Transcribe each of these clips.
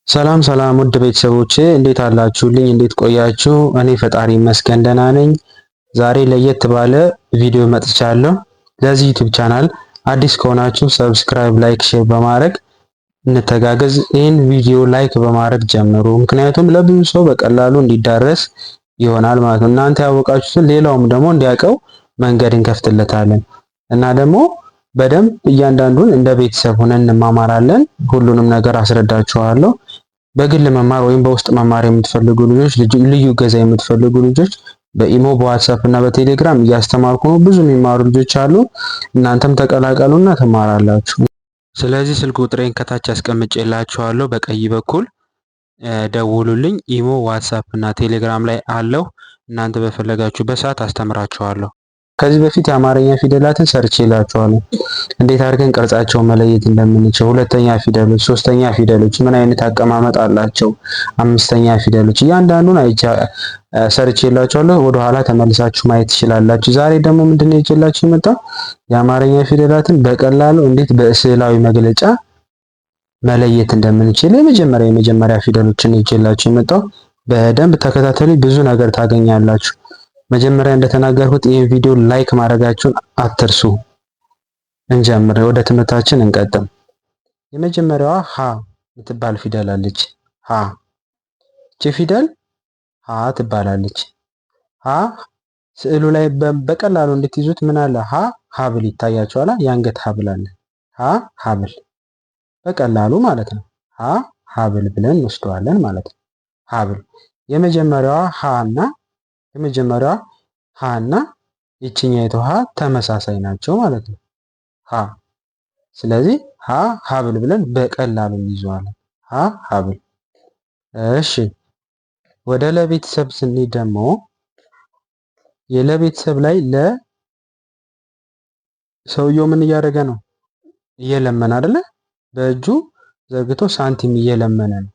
ሰላም ሰላም ውድ ቤተሰቦቼ እንዴት አላችሁልኝ? እንዴት ቆያችሁ? እኔ ፈጣሪ ይመስገን ደህና ነኝ። ዛሬ ለየት ባለ ቪዲዮ መጥቻለሁ። ለዚህ ዩቲዩብ ቻናል አዲስ ከሆናችሁ ሰብስክራይብ፣ ላይክ፣ ሼር በማድረግ እንተጋገዝ። ይህን ቪዲዮ ላይክ በማድረግ ጀምሩ። ምክንያቱም ለብዙ ሰው በቀላሉ እንዲዳረስ ይሆናል ማለት ነው። እናንተ ያወቃችሁትን ሌላውም ደግሞ እንዲያውቀው መንገድ እንከፍትለታለን እና ደግሞ በደንብ እያንዳንዱን እንደ ቤተሰብ ሆነን እንማማራለን። ሁሉንም ነገር አስረዳችኋለሁ። በግል መማር ወይም በውስጥ መማር የምትፈልጉ ልጆች፣ ልዩ እገዛ የምትፈልጉ ልጆች በኢሞ በዋትሳፕ እና በቴሌግራም እያስተማርኩ ነው። ብዙ የሚማሩ ልጆች አሉ። እናንተም ተቀላቀሉና ትማራላችሁ። ስለዚህ ስልክ ቁጥሬን ከታች አስቀምጬላችኋለሁ። በቀኝ በኩል ደውሉልኝ። ኢሞ ዋትሳፕ እና ቴሌግራም ላይ አለው። እናንተ በፈለጋችሁበት ሰዓት አስተምራችኋለሁ። ከዚህ በፊት የአማርኛ ፊደላትን ሰርቼላችኋለሁ። እንዴት አድርገን ቅርጻቸውን መለየት እንደምንችል፣ ሁለተኛ ፊደሎች፣ ሶስተኛ ፊደሎች ምን አይነት አቀማመጥ አላቸው፣ አምስተኛ ፊደሎች እያንዳንዱን ሰርቼላችኋለሁ። ወደኋላ ተመልሳችሁ ማየት ትችላላችሁ። ዛሬ ደግሞ ምንድን ነው ይዤላችሁ የመጣው የአማርኛ ፊደላትን በቀላሉ እንዴት በስዕላዊ መግለጫ መለየት እንደምንችል የመጀመሪያ ፊደሎችን ይዤላችሁ የመጣው። በደንብ ተከታተሉ፣ ብዙ ነገር ታገኛላችሁ። መጀመሪያ እንደተናገርኩት ይህን ቪዲዮ ላይክ ማድረጋችሁን አትርሱ። እንጀምር፣ ወደ ትምህርታችን እንቀጥል። የመጀመሪያዋ ሀ የምትባል ፊደል አለች። ሀ እቺ ፊደል ሀ ትባላለች። ሀ ስዕሉ ላይ በቀላሉ እንድትይዙት ምን አለ? ሀ ሀብል ይታያችኋል። የአንገት ሀብል አለ። ሀ ሀብል በቀላሉ ማለት ነው። ሀ ሀብል ብለን እንወስደዋለን ማለት ነው። ሀብል የመጀመሪያዋ ሀ እና ይችኛይቱ ሀ ተመሳሳይ ናቸው ማለት ነው። ሀ ስለዚህ ሀ ሀብል ብለን በቀላሉ እንይዘዋለን። ሀ ሀብል። እሺ ወደ ለቤተሰብ ስንሄድ ደግሞ የለቤተሰብ ላይ ሰውየው ምን እያደረገ ነው? እየለመነ አይደለ? በእጁ ዘርግቶ ሳንቲም እየለመነ ነው።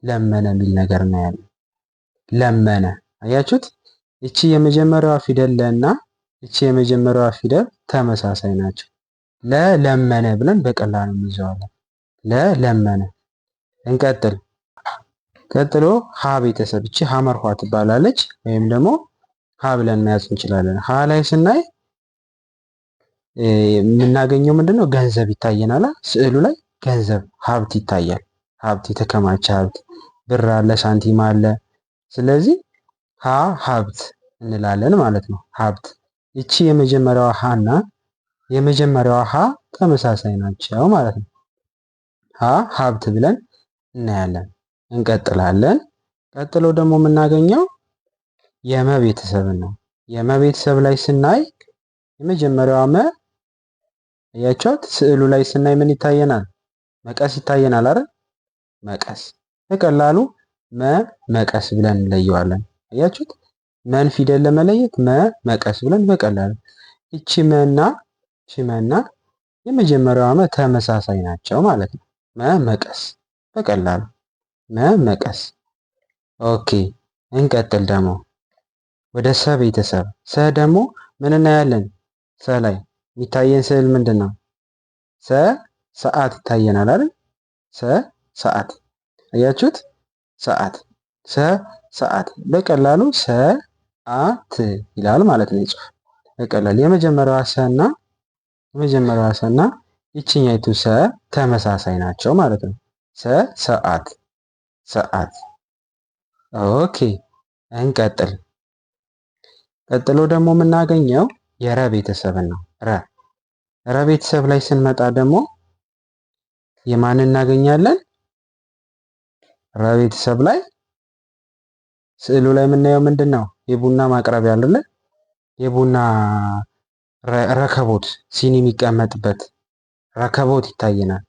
ለመነ የሚል ነገር ነው ያለው። ለመነ። አያችሁት? እቺ የመጀመሪያዋ ፊደል ለና እቺ የመጀመሪያዋ ፊደል ተመሳሳይ ናቸው። ለለመነ ብለን በቀላሉ እንይዘዋለን። ለለመነ። እንቀጥል። ቀጥሎ ሀ ቤተሰብ። እቺ ሀመርኋ ትባላለች፣ ወይም ደግሞ ሀ ብለን መያዝ እንችላለን። ሀ ላይ ስናይ የምናገኘው ምንድነው? ገንዘብ ይታየናል። ስዕሉ ላይ ገንዘብ፣ ሀብት ይታያል። ሀብት፣ የተከማቸ ሀብት፣ ብር አለ፣ ሳንቲም አለ። ስለዚህ ሀ ሀብት እንላለን ማለት ነው። ሀብት። እቺ የመጀመሪያዋ ሀ እና የመጀመሪያዋ ሀ ተመሳሳይ ናቸው ማለት ነው። ሀ ሀብት ብለን እናያለን። እንቀጥላለን። ቀጥሎ ደግሞ የምናገኘው የመ ቤተሰብን ነው። የመ ቤተሰብ ላይ ስናይ የመጀመሪያዋ መ ያቻት ስዕሉ ላይ ስናይ ምን ይታየናል? መቀስ ይታየናል አይደል? መቀስ። በቀላሉ መቀስ ብለን እንለየዋለን። አያችሁት? መን ፊደል ለመለየት መቀስ ብለን በቀላሉ። እቺ መና የመጀመሪያዋ መ ተመሳሳይ ናቸው ማለት ነው። መቀስ በቀላሉ መቀስ። ኦኬ እንቀጥል። ደግሞ ወደ ሰ ቤተሰብ። ሰ ደግሞ ምን እናያለን? ሰ ላይ የሚታየን ስዕል ምንድን ነው? ሰዓት ይታየናል አይደል? ሰዓት። አያችሁት? ሰዓት። ሰዓት በቀላሉ ሰዓት ይላል ማለት ነው ጽሑፍ። በቀላሉ የመጀመሪያዋ ሰና ይችኛይቱ ሰ ተመሳሳይ ናቸው ማለት ነው። ሰዓት። ኦኬ እንቀጥል። ቀጥሎ ደግሞ የምናገኘው የረ ቤተሰብን ነው። ረ ቤተሰብ ላይ ስንመጣ ደግሞ የማን እናገኛለን? ረ ቤተሰብ ላይ ስዕሉ ላይ የምናየው ምንድን ነው? የቡና ማቅረቢያ አይደለ? የቡና ረከቦት፣ ሲኒ የሚቀመጥበት ረከቦት ይታየናል።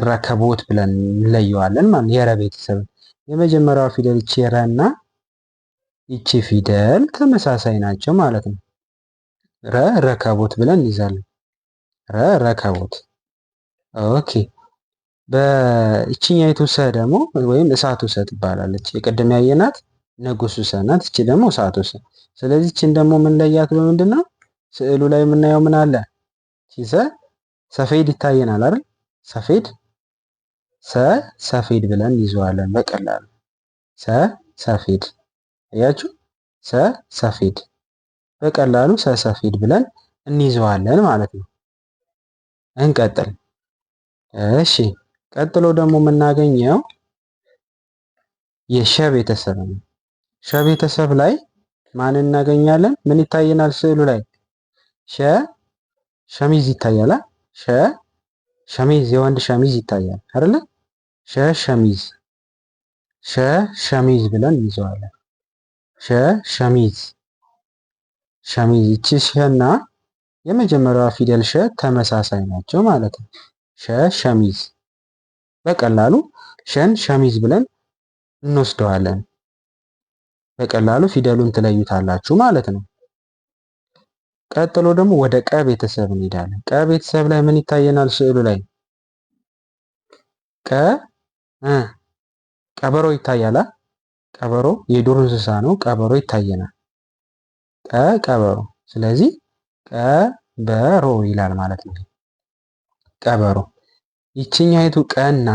ረከቦት ብለን እንለየዋለን ማለት የረ ቤተሰብ። የመጀመሪያዋ ፊደል ይቺ ረ እና ይቺ ፊደል ተመሳሳይ ናቸው ማለት ነው። ረከቦት ብለን እንይዛለን። ረከቦት። ኦኬ በእችኛይቱ ሰ ደግሞ ወይም እሳቱ ሰ ትባላለች። የቅድም ያየናት ንጉሱ ሰ ናት። እቺ ደግሞ እሳቱ ሰ። ስለዚህ እቺን ደግሞ ምን ለያት? በምንድን ነው? ስዕሉ ላይ የምናየው ምን አለ? እቺ ሰ ሰፌድ ይታየናል አይደል? ሰፌድ ብለን እንይዘዋለን በቀላሉ ሰፌድ። አያችሁ ሰፌድ በቀላሉ ሰፌድ ብለን እንይዘዋለን ማለት ነው። እንቀጥል። እሺ ቀጥሎ ደግሞ የምናገኘው የሸ ቤተሰብ ነው። ሸ ቤተሰብ ላይ ማን እናገኛለን? ምን ይታየናል ስዕሉ ላይ? ሸሚዝ ይታያል። ሸሚዝ የወንድ ሸሚዝ ይታያል አይደለ? ሸሚዝ ብለን እንይዘዋለን። ሸሚዝ ይቺ ሸና የመጀመሪያዋ ፊደል ሸ ተመሳሳይ ናቸው ማለት ነው። ሸሚዝ በቀላሉ ሸን ሸሚዝ ብለን እንወስደዋለን። በቀላሉ ፊደሉን ትለዩታላችሁ ማለት ነው። ቀጥሎ ደግሞ ወደ ቀ ቤተሰብ እንሄዳለን። ቀ ቤተሰብ ላይ ምን ይታየናል ስዕሉ ላይ? ቀበሮ ይታያል። ቀበሮ የዱር እንስሳ ነው። ቀበሮ ይታየናል። ቀበሮ። ስለዚህ ቀበሮ ይላል ማለት ነው። ቀበሮ። ይችኛይቱ ቀና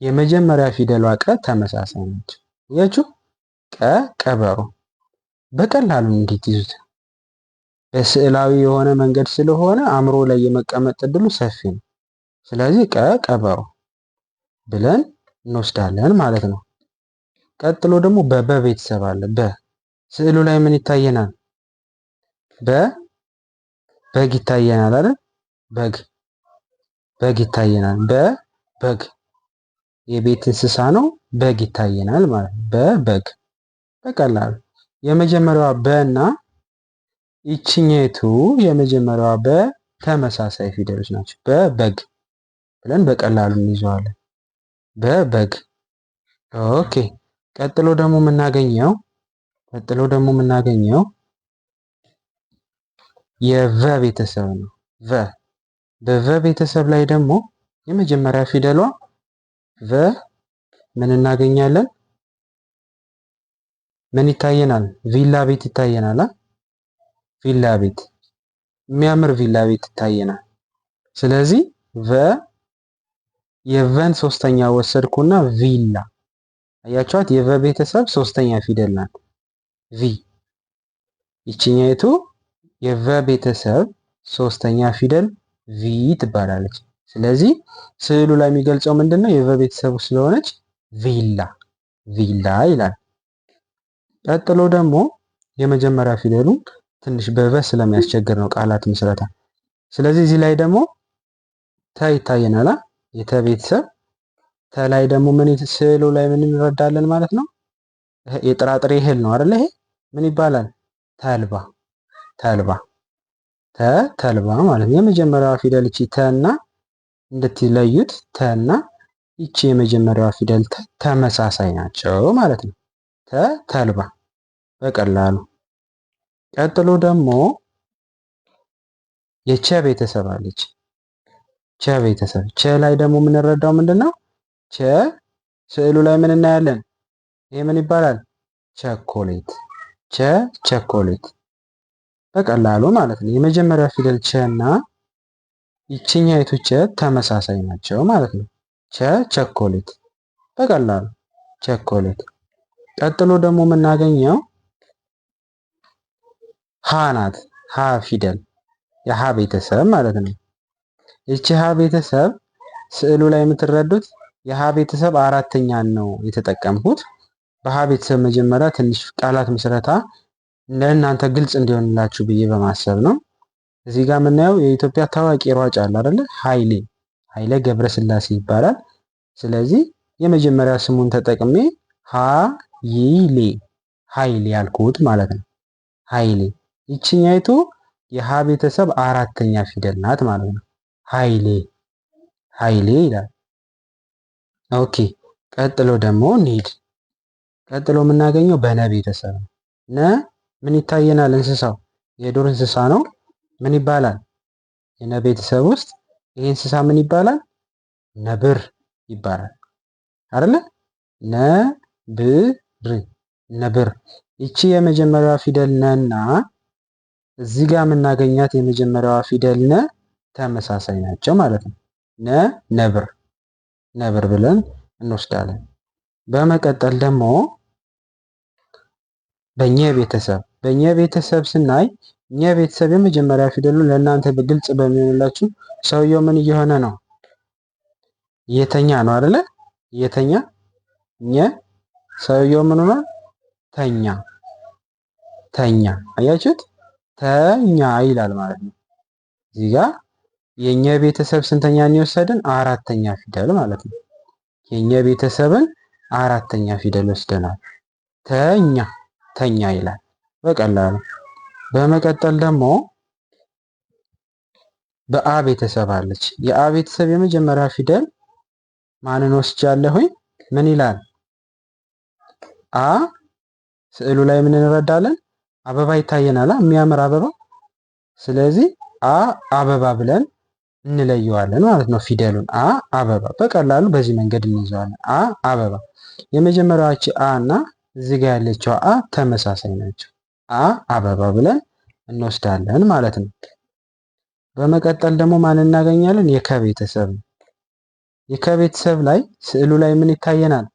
የመጀመሪያ ፊደሏ ቀ ተመሳሳይ ነች። ያችሁ ቀበሮ በቀላሉ እንድትይዙት በስዕላዊ የሆነ መንገድ ስለሆነ አእምሮ ላይ የመቀመጥ እድሉ ሰፊ ነው። ስለዚህ ቀበሮ ብለን እንወስዳለን ማለት ነው። ቀጥሎ ደግሞ በበ ቤተሰብ አለ። ስዕሉ ላይ ምን ይታየናል? በግ ይታየናል አይደል? በግ ይታየናል። በግ የቤት እንስሳ ነው። በግ ይታየናል ማለት ነው። በግ በቀላሉ የመጀመሪያዋ በ እና ይችኛይቱ የመጀመሪያዋ በ ተመሳሳይ ፊደሎች ናቸው። በበግ ብለን በቀላሉ እንይዘዋለን። በበግ። ኦኬ። ቀጥሎ ደግሞ የምናገኘው የቨ ቤተሰብ ነው። በቨ ቤተሰብ ላይ ደግሞ የመጀመሪያ ፊደሏ ቨ ምን እናገኛለን? ምን ይታየናል? ቪላ ቤት ይታየናል። ቪላ ቤት፣ የሚያምር ቪላ ቤት ይታየናል። ስለዚህ የቨን ሶስተኛ ወሰድኩና ቪላ። አያችኋት? የቨ ቤተሰብ ሶስተኛ ፊደል ናት ቪ። ይችኛይቱ የቨ ቤተሰብ ሶስተኛ ፊደል ቪ ትባላለች። ስለዚህ ስዕሉ ላይ የሚገልጸው ምንድነው? የቨ ቤተሰቡ ስለሆነች ቪላ ይላል። ቀጥሎ ደግሞ የመጀመሪያ ፊደሉ ትንሽ በቨ ስለሚያስቸግር ነው ቃላት ምስረታ። ስለዚህ እዚህ ላይ ደግሞ ተ ይታየናል። የተ ቤተሰብ ተላይ ደግሞ ስዕሉ ላይ ምን እንረዳለን ማለት ነው? የጥራጥሬ እህል ነው አይደለ? ይሄ ምን ይባላል? ተልባ ተልባ ማለት ነው። የመጀመሪያዋ ፊደል እቺ ተና እንድትለዩት ተና ይቺ የመጀመሪያዋ ፊደል ተመሳሳይ ናቸው ማለት ነው። ተልባ በቀላሉ። ቀጥሎ ደግሞ የቸ ቤተሰብ አለች። ቸ ቤተሰብ። ቸ ላይ ደግሞ የምንረዳው ምንድነው? ቸ ስዕሉ ላይ ምን እናያለን? ይሄ ምን ይባላል? ቸኮሌት። ቸኮሌት በቀላሉ ማለት ነው። የመጀመሪያ ፊደል ቸ እና ይችኛይቱ ቸ ተመሳሳይ ናቸው ማለት ነው። ቸኮሌት በቀላሉ ቸኮሌት። ቀጥሎ ደግሞ የምናገኘው ሀ ናት። ሀ ፊደል የሀ ቤተሰብ ማለት ነው። ይቺ ሀ ቤተሰብ ስዕሉ ላይ የምትረዱት የሀ ቤተሰብ አራተኛን ነው የተጠቀምኩት። በሀ ቤተሰብ መጀመሪያ ትንሽ ቃላት ምስረታ ለእናንተ ግልጽ እንዲሆንላችሁ ብዬ በማሰብ ነው። እዚህ ጋር የምናየው የኢትዮጵያ ታዋቂ ሯጭ አለ አይደለ? ኃይሌ ገብረስላሴ ይባላል። ስለዚህ የመጀመሪያ ስሙን ተጠቅሜ ኃይሌ ያልኩት ማለት ነው። ኃይሌ። ይችኛይቱ የሀ ቤተሰብ አራተኛ ፊደል ናት ማለት ነው። ኃይሌ ይላል። ኦኬ። ቀጥሎ ደግሞ እንሂድ። ቀጥሎ የምናገኘው በነ ቤተሰብ ነው። ነ ምን ይታየናል? እንስሳው የዱር እንስሳ ነው። ምን ይባላል? የነ ቤተሰብ ውስጥ ይሄ እንስሳ ምን ይባላል? ነብር ይባላል አይደለ? ነብር። ይቺ የመጀመሪያዋ ፊደል ነና እዚህ ጋር የምናገኛት የመጀመሪያዋ ፊደል ነ ተመሳሳይ ናቸው ማለት ነው። ነብር ነብር ብለን እንወስዳለን። በመቀጠል ደግሞ በእኛ ቤተሰብ ስናይ እኛ ቤተሰብ የመጀመሪያ ፊደሉን ለእናንተ በግልጽ በሚሆንላችሁ ሰውየው ምን እየሆነ ነው? እየተኛ ነው አይደለ? እየተኛ ሰውየው ምን ሆኗል? ተኛ። አያችሁት? ተኛ ይላል ማለት ነው። እዚህ ጋር የኛ ቤተሰብ ስንተኛ ነው የወሰድን? አራተኛ ፊደል ማለት ነው። የኛ ቤተሰብን አራተኛ ፊደል ወስደናል። ተኛ ይላል በቀላሉ። በመቀጠል ደግሞ በአ ቤተሰብ አለች። የአ ቤተሰብ የመጀመሪያ ፊደል ማንን ወስጃለሁኝ? ምን ይላል? አ ስዕሉ ላይ ምን እንረዳለን? አበባ ይታየናል፣ የሚያምር አበባ። ስለዚህ አበባ ብለን እንለየዋለን ማለት ነው። ፊደሉን አበባ በቀላሉ በዚህ መንገድ እንይዘዋለን። አበባ። የመጀመሪያዎች አ እና እዚህ ጋር ያለችው አ ተመሳሳይ ናቸው። አበባ ብለን እንወስዳለን ማለት ነው። በመቀጠል ደግሞ ማን እናገኛለን? የከቤተሰብ። የከቤተሰብ ላይ ስዕሉ ላይ ምን ይታየናል?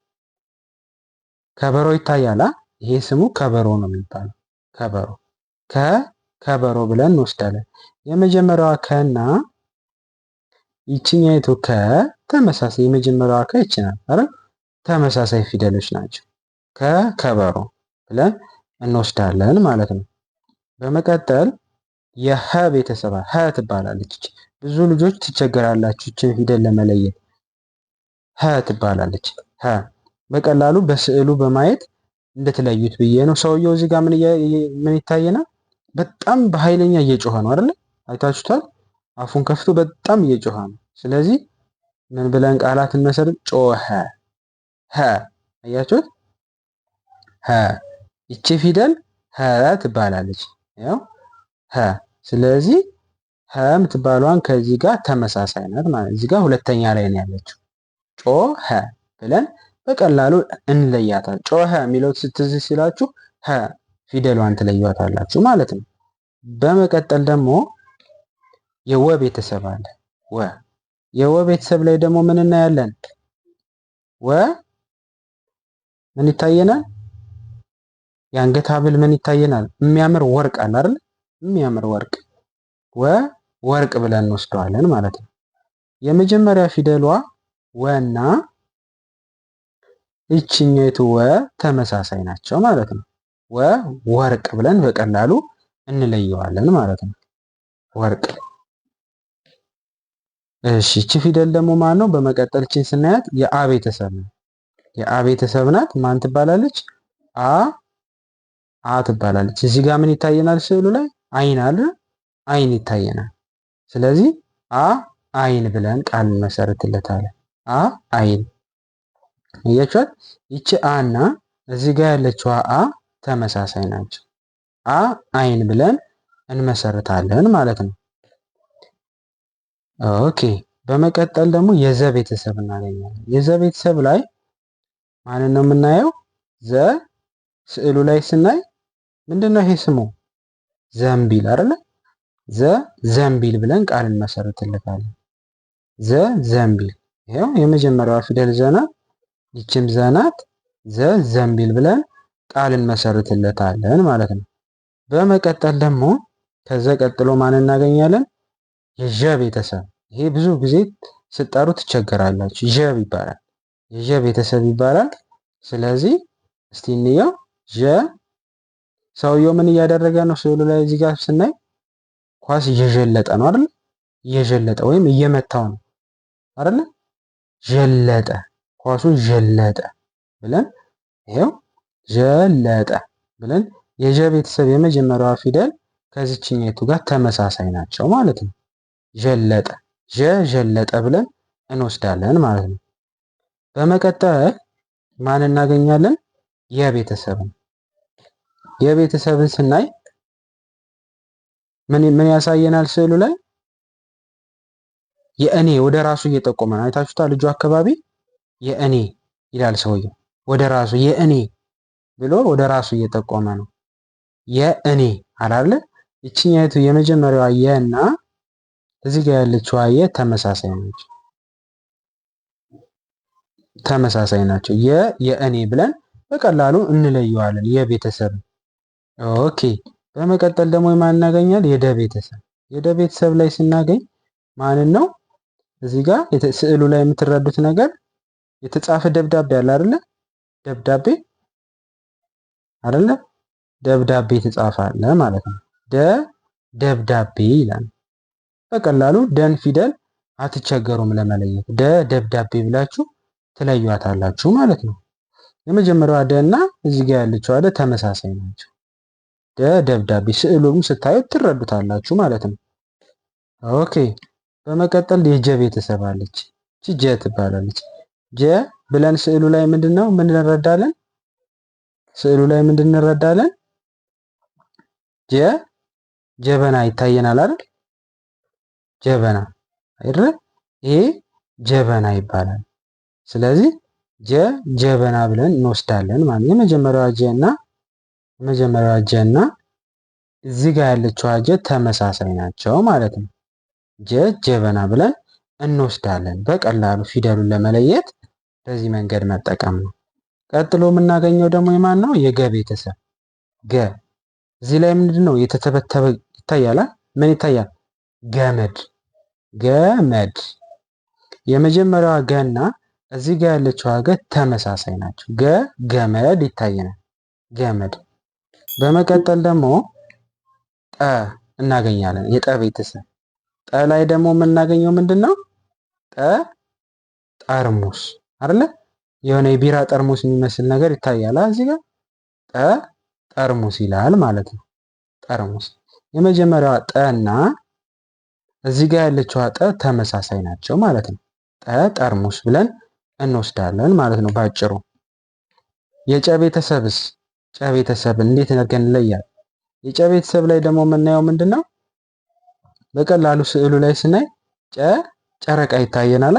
ከበሮ ይታያል። ይሄ ስሙ ከበሮ ነው የሚባለው። ከበሮ ብለን እንወስዳለን። የመጀመሪያዋ ከና ይችኛይቱ ተመሳሳይ የመጀመሪያዋ ይች ናት አይደል? ተመሳሳይ ፊደሎች ናቸው። ከበሮ ብለን እንወስዳለን ማለት ነው። በመቀጠል የሀ ቤተሰብ ሀ ትባላለች። ብዙ ልጆች ትቸገራላችሁ ይችን ፊደል ለመለየት። ሀ ትባላለች። ሀ በቀላሉ በስዕሉ በማየት እንድትለዩት ብዬ ነው። ሰውየው እዚህ ጋር ምን ይታየናል? በጣም በኃይለኛ እየጮኸ ነው አይደል? አይታችሁታል? አፉን ከፍቶ በጣም እየጮኸ ነው። ስለዚህ ምን ብለን ቃላትን መሰረት? ጮኸ። ሀ አያችሁት? ሀ ይቺ ፊደል ሀ ትባላለች። ያው ሀ። ስለዚህ ሀ የምትባለዋን ከዚህ ጋር ተመሳሳይ ናት ማለት። እዚህ ጋር ሁለተኛ ላይ ነው ያለችው። ጮኸ ብለን በቀላሉ እንለያታል። ጮኸ የሚለው ስትዝ ሲላችሁ ሀ ፊደሏን ትለያታላችሁ ማለት ነው። በመቀጠል ደግሞ የወ ቤተሰብ አለ። የወ ቤተሰብ ላይ ደግሞ ምን እናያለን? ምን ይታየናል? የአንገት ሐብል ምን ይታየናል? የሚያምር ወርቅ አለ አይደል? የሚያምር ወርቅ ወርቅ ብለን እንወስደዋለን ማለት ነው። የመጀመሪያ ፊደሏ ወና ይችኛይቱ ተመሳሳይ ናቸው ማለት ነው። ወርቅ ብለን በቀላሉ እንለየዋለን ማለት ነው። ወርቅ። እሺ እቺ ፊደል ደግሞ ማን ነው? በመቀጠል እቺን ስናያት የአ ቤተሰብ ነው። የአ ቤተሰብ ናት። ማን ትባላለች? አ ትባላለች። እዚህ ጋር ምን ይታየናል? ስዕሉ ላይ አይን አለ። አይን ይታየናል። ስለዚህ አይን ብለን ቃል እንመሰርትለታለን። አይን። እያችኋት? ይቺ አ እና እዚህ ጋር ያለችው አ ተመሳሳይ ናቸው። አይን ብለን እንመሰርታለን ማለት ነው። ኦኬ። በመቀጠል ደግሞ የዘ ቤተሰብ እናገኛለን። የዘ ቤተሰብ ላይ ማንን ነው የምናየው? ስዕሉ ላይ ስናይ ምንድነው ይሄ ስሙ? ዘንቢል አይደለ? ዘንቢል ብለን ቃል እንመሰርትለታለን። ዘንቢል። ይሄው የመጀመሪያዋ ፊደል ዘናት፣ ይችም ዘናት። ዘንቢል ብለን ቃል እንመሰርትለታለን ማለት ነው። በመቀጠል ደግሞ ከዛ ቀጥሎ ማን እናገኛለን? የዠ ቤተሰብ። ይሄ ብዙ ጊዜ ስትጠሩ ትቸገራላችሁ። ዠ ይባላል። የዠ ቤተሰብ ይባላል። ስለዚህ እስቲ እንየው። ዠ ሰውየው ምን እያደረገ ነው? ስዕሉ ላይ እዚህ ጋር ስናይ ኳስ እየዠለጠ ነው አይደል? እየዠለጠ ወይም እየመታው ነው አይደል? ዠለጠ፣ ኳሱን ዠለጠ ብለን ይሄው ዠለጠ ብለን የዠ ቤተሰብ የመጀመሪያዋ ፊደል ከዚችኛይቱ ጋር ተመሳሳይ ናቸው ማለት ነው። ዠለጠ፣ ዠለጠ ብለን እንወስዳለን ማለት ነው። በመቀጠል ማን እናገኛለን? የቤተሰብን። የቤተሰብን ስናይ ምን ያሳየናል? ስዕሉ ላይ የእኔ ወደ ራሱ እየጠቆመ ነው። አይታችሁታል? ልጁ አካባቢ የእኔ ይላል ሰውየው። ወደ ራሱ የእኔ ብሎ ወደ ራሱ እየጠቆመ ነው። የእኔ አላለ? ይችኛይቱ የመጀመሪያዋ የና እዚህ ጋር ያለችው የ ተመሳሳይ ናቸው። ተመሳሳይ ናቸው። የእኔ ብለን በቀላሉ እንለየዋለን የቤተሰብ። ኦኬ በመቀጠል ደግሞ የማን እናገኛለን? የደ ቤተሰብ። የደ ቤተሰብ ላይ ስናገኝ ማንን ነው? እዚህ ጋር ስዕሉ ላይ የምትረዱት ነገር የተጻፈ ደብዳቤ አለ አይደለ? ደብዳቤ አይደለ? ደብዳቤ የተጻፈ አለ ማለት ነው። ደብዳቤ ይላል። በቀላሉ ደን ፊደል አትቸገሩም ለመለየት። ደብዳቤ ብላችሁ ትለዩዋታላችሁ ማለት ነው። የመጀመሪያዋ ደ እና እዚህ ጋር ያለችው ደ ተመሳሳይ ናቸው። ደብዳቤ ስዕሉም ስታዩት ትረዱታላችሁ ማለት ነው። ኦኬ በመቀጠል የጀ ቤተሰብ አለች። ጀ ትባላለች። ጀ ብለን ስዕሉ ላይ ምንድነው ምን እንረዳለን? ስዕሉ ላይ ምንድን እንረዳለን? ጀበና ይታየናል አይደል? ጀበና አይደል? ይሄ ጀበና ይባላል። ስለዚህ ጀበና ብለን እንወስዳለን ማለት የመጀመሪያዋ ጀ እና እዚህ ጋር ያለችው ጀ ተመሳሳይ ናቸው ማለት ነው። ጀበና ብለን እንወስዳለን። በቀላሉ ፊደሉን ለመለየት በዚህ መንገድ መጠቀም ነው። ቀጥሎ የምናገኘው ደግሞ የማን ነው? የገ ቤተሰብ። ገ እዚህ ላይ ምንድን ነው የተተበተበ ይታያል። ምን ይታያል? ገመድ። የመጀመሪያዋ ገ እና እዚህ ጋር ያለችው ገ ተመሳሳይ ናቸው። ገመድ ይታየናል። ገመድ። በመቀጠል ደግሞ ጠ እናገኛለን። የጠ ቤተሰብ። ጠ ላይ ደግሞ የምናገኘው ምንድን ነው? ጠርሙስ አይደለ? የሆነ የቢራ ጠርሙስ የሚመስል ነገር ይታያል እዚህ ጋር። ጠርሙስ ይላል ማለት ነው። ጠርሙስ። የመጀመሪያዋ ጠ እና እዚህ ጋር ያለችው ጠ ተመሳሳይ ናቸው ማለት ነው። ጠርሙስ ብለን እንወስዳለን ማለት ነው ባጭሩ። የጨ ቤተሰብስ? ጨ ቤተሰብ እንዴት አድርገን እንለያለን? የጨ ቤተሰብ ላይ ደግሞ የምናየው ምንድን ነው? በቀላሉ ስዕሉ ላይ ስናይ ጨረቃ ይታየናል።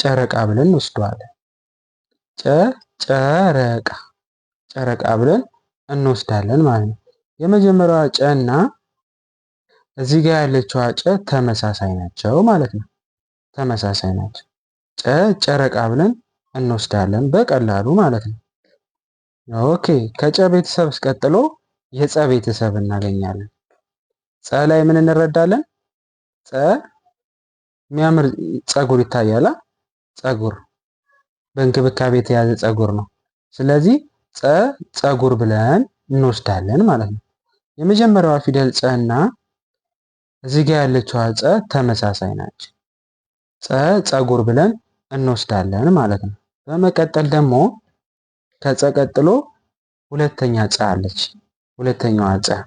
ጨረቃ ብለን እንወስደዋለን። ጨረቃ ብለን እንወስዳለን ማለት ነው። የመጀመሪያዋ ጨ እና እዚህ ጋር ያለችው ጨ ተመሳሳይ ናቸው ማለት ነው። ተመሳሳይ ናቸው። ጨረቃ ብለን እንወስዳለን በቀላሉ ማለት ነው። ኦኬ ከጨ ቤተሰብ ቀጥሎ የጸ ቤተሰብ እናገኛለን። ጸ ላይ ምን እንረዳለን? የሚያምር ፀጉር ይታያል። ፀጉር በእንክብካቤ የተያዘ ፀጉር ነው። ስለዚህ ፀጉር ብለን እንወስዳለን ማለት ነው። የመጀመሪያዋ ፊደል ጸ እና እዚህ ጋር ያለችው ጸ ተመሳሳይ ናቸው። ፀጉር ብለን እንወስዳለን ማለት ነው። በመቀጠል ደግሞ ከጸ ቀጥሎ ሁለተኛ ጸ አለች። ሁለተኛዋ ጸ።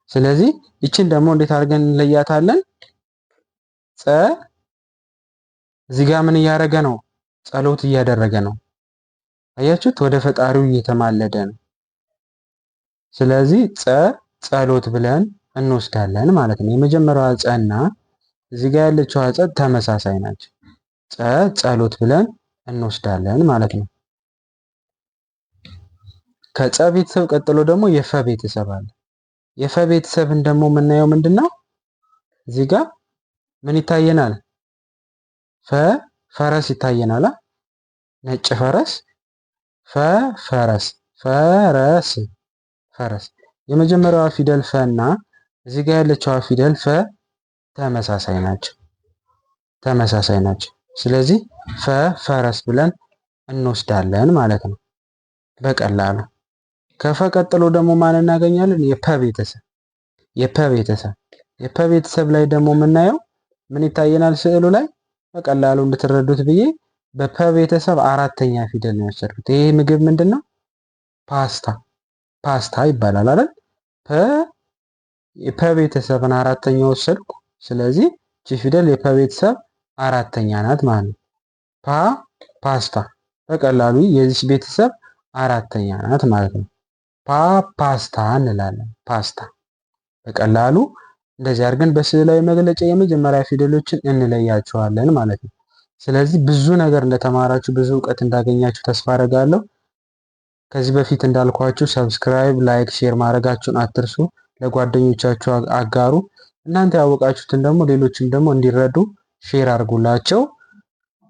ስለዚህ ይችን ደግሞ እንዴት አድርገን እንለያታለን? ጸ እዚህ ጋር ምን እያደረገ ነው? ጸሎት እያደረገ ነው። አያችሁት? ወደ ፈጣሪው እየተማለደ ነው። ስለዚህ ጸሎት ብለን እንወስዳለን ማለት ነው። የመጀመሪያዋ ጸ እና እዚህ ጋር ያለችው ጸ ተመሳሳይ ናቸው። ጸሎት ብለን እንወስዳለን ማለት ነው። ከጸ ቤተሰብ ቀጥሎ ደግሞ የፈ ቤተሰብ አለ። የፈ ቤተሰብን ደግሞ የምናየው ምንድን ነው? እዚህ ጋር ምን ይታየናል? ፈረስ ይታየናል። ነጭ ፈረስ። ፈረስ። የመጀመሪያዋ ፊደል ፈ እና እዚህ ጋር ያለችዋ ፊደል ፈ ተመሳሳይ ናቸው። ስለዚህ ፈረስ ብለን እንወስዳለን ማለት ነው በቀላሉ። ከፈ ቀጥሎ ደግሞ ማን እናገኛለን? የፐ ቤተሰብ ላይ ደግሞ የምናየው ምን ይታየናል? ስዕሉ ላይ በቀላሉ እንድትረዱት ብዬ በፐ ቤተሰብ አራተኛ ፊደል ነው የወሰድኩት። ይሄ ምግብ ምንድን ነው? ፓስታ ይባላል አይደል? የፐ ቤተሰብን አራተኛ ወሰድኩ። ስለዚህ እቺ ፊደል የፐ ቤተሰብ አራተኛ ናት ማለት ነው። ፓስታ በቀላሉ የዚች ቤተሰብ አራተኛ ናት ማለት ነው። ፓስታ እንላለን። ፓስታ በቀላሉ እንደዚህ አድርገን በስዕላዊ መግለጫ የመጀመሪያ ፊደሎችን እንለያቸዋለን ማለት ነው። ስለዚህ ብዙ ነገር እንደተማራችሁ ብዙ እውቀት እንዳገኛችሁ ተስፋ አደርጋለሁ። ከዚህ በፊት እንዳልኳችሁ ሰብስክራይብ፣ ላይክ፣ ሼር ማድረጋችሁን አትርሱ። ለጓደኞቻችሁ አጋሩ። እናንተ ያወቃችሁትን ደግሞ ሌሎችም ደግሞ እንዲረዱ ሼር አድርጉላቸው።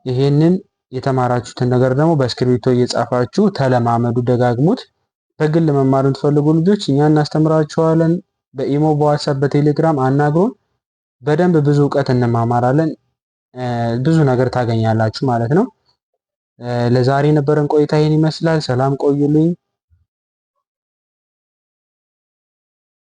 ይሄንን የተማራችሁትን ነገር ደግሞ በእስክሪብቶ እየጻፋችሁ ተለማመዱ፣ ደጋግሙት። በግል መማር የምትፈልጉ ልጆች እኛ እናስተምራችኋለን። በኢሞ፣ በዋትስአፕ፣ በቴሌግራም አናግሩን። በደንብ ብዙ እውቀት እንማማራለን። ብዙ ነገር ታገኛላችሁ ማለት ነው። ለዛሬ የነበረን ቆይታ ይህን ይመስላል። ሰላም ቆዩልኝ።